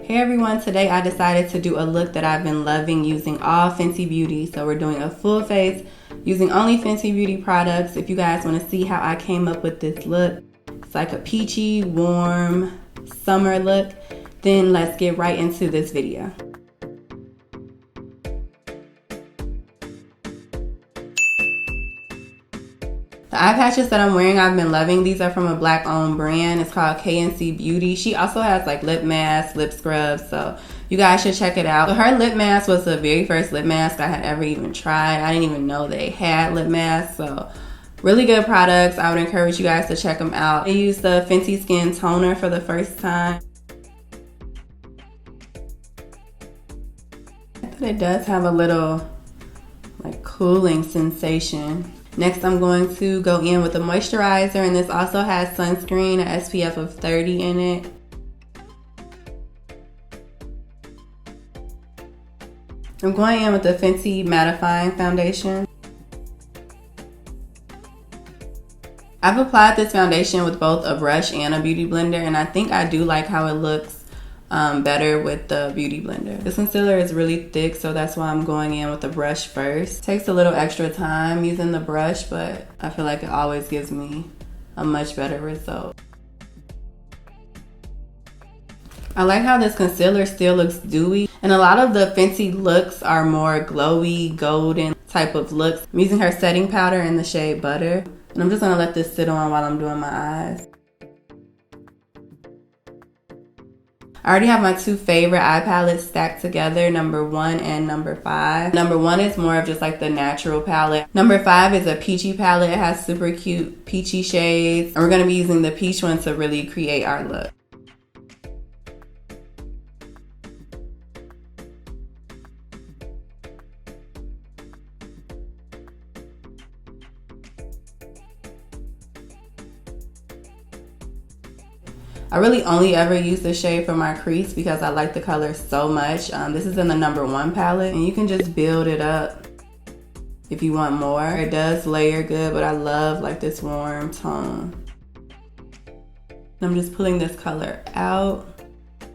Hey everyone, today I decided to do a look that I've been loving using all Fenty Beauty. So we're doing a full face using only Fenty Beauty products. If you guys want to see how I came up with this look, it's like a peachy, warm summer look. Then let's get right into this video. The eye patches that I'm wearing, I've been loving. These are from a black owned brand. It's called K&C Beauty. She also has like lip masks, lip scrubs, so you guys should check it out. So her lip mask was the very first lip mask I had ever even tried. I didn't even know they had lip masks, so really good products. I would encourage you guys to check them out. I used the Fenty Skin Toner for the first time. But it does have a little like cooling sensation. Next, I'm going to go in with a moisturizer, and this also has sunscreen, an SPF of 30 in it. I'm going in with the Fenty Mattifying Foundation. I've applied this foundation with both a brush and a beauty blender, and I think I do like how it looks better with the beauty blender. This concealer is really thick, so that's why I'm going in with the brush first. It takes a little extra time using the brush, but I feel like it always gives me a much better result. I like how this concealer still looks dewy, and a lot of the Fenty looks are more glowy, golden type of looks. I'm using her setting powder in the shade Butter, and I'm just gonna let this sit on while I'm doing my eyes. I already have my two favorite eye palettes stacked together, number 1 and number 5. Number 1 is more of just like the natural palette. Number 5 is a peachy palette. It has super cute peachy shades. And we're going to be using the peach one to really create our look. I really only ever use this shade for my crease because I like the color so much. This is in the number 1 palette, and you can just build it up if you want more. It does layer good, but I love like this warm tone. I'm just pulling this color out.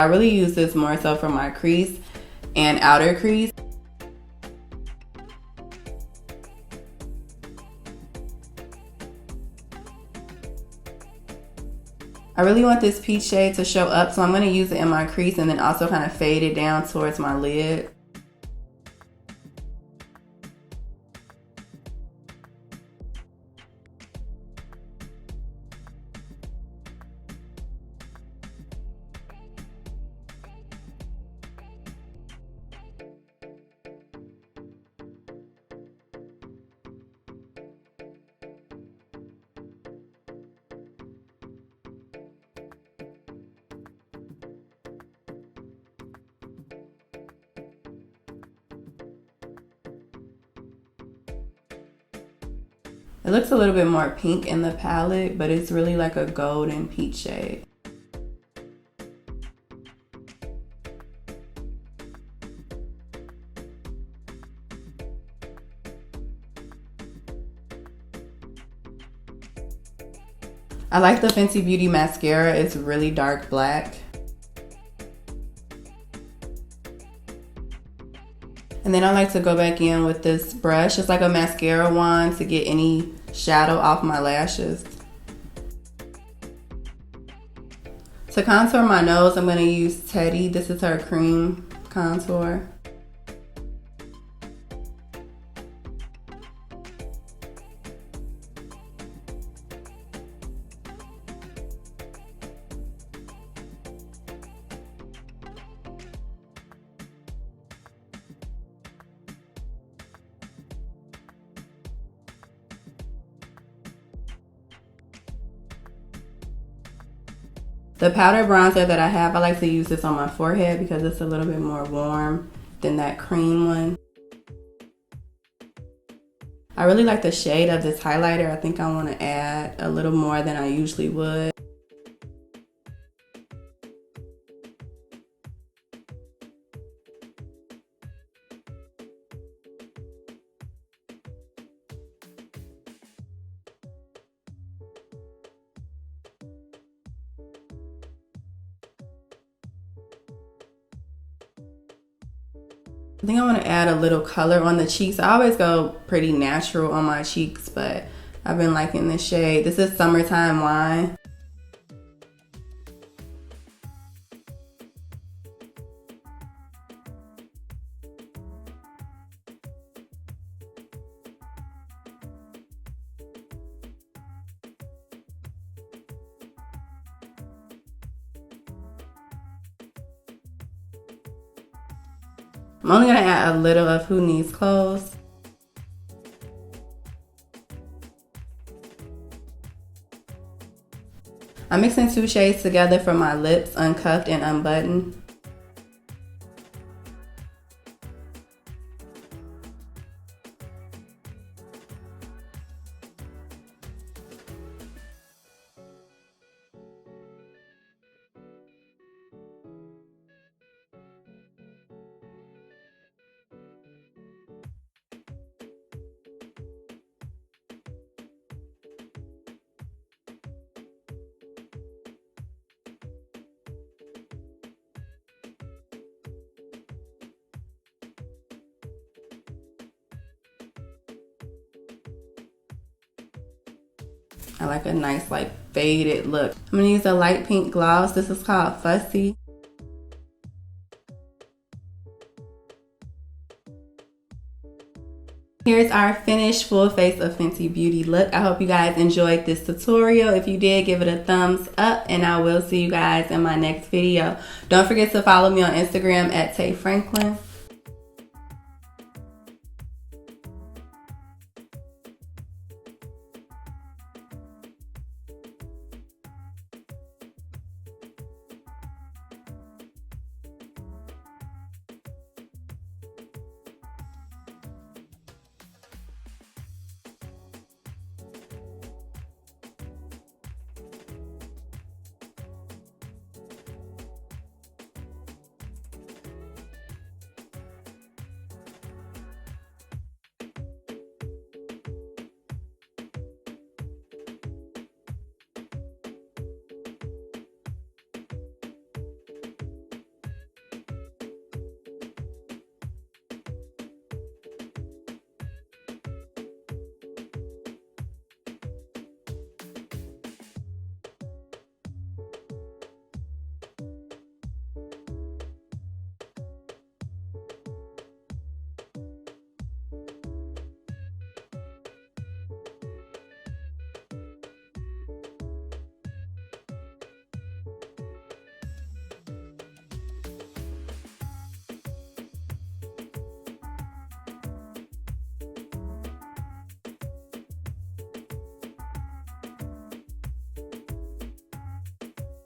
I really use this more so for my crease and outer crease. I really want this peach shade to show up, so I'm going to use it in my crease and then also kind of fade it down towards my lid. It looks a little bit more pink in the palette, but it's really like a golden peach shade. I like the Fenty Beauty mascara. It's really dark black. And then I like to go back in with this brush. It's like a mascara wand to get any shadow off my lashes. To contour my nose, I'm going to use Teddy. This is her cream contour. The powder bronzer that I have, I like to use this on my forehead because it's a little bit more warm than that cream one. I really like the shade of this highlighter. I think I want to add a little more than I usually would. I think I want to add a little color on the cheeks. I always go pretty natural on my cheeks, but I've been liking this shade. This is Summertime Wine. I'm only gonna add a little of Who Needs Clothes. I'm mixing 2 shades together for my lips, Uncuffed and Unbutton. I like a nice like faded look. I'm gonna use a light pink gloss. This is called Fussy. Here's our finished full face of Fenty Beauty look. I hope you guys enjoyed this tutorial. If you did, give it a thumbs up, and I will see you guys in my next video. Don't forget to follow me on Instagram at Tay Franklin.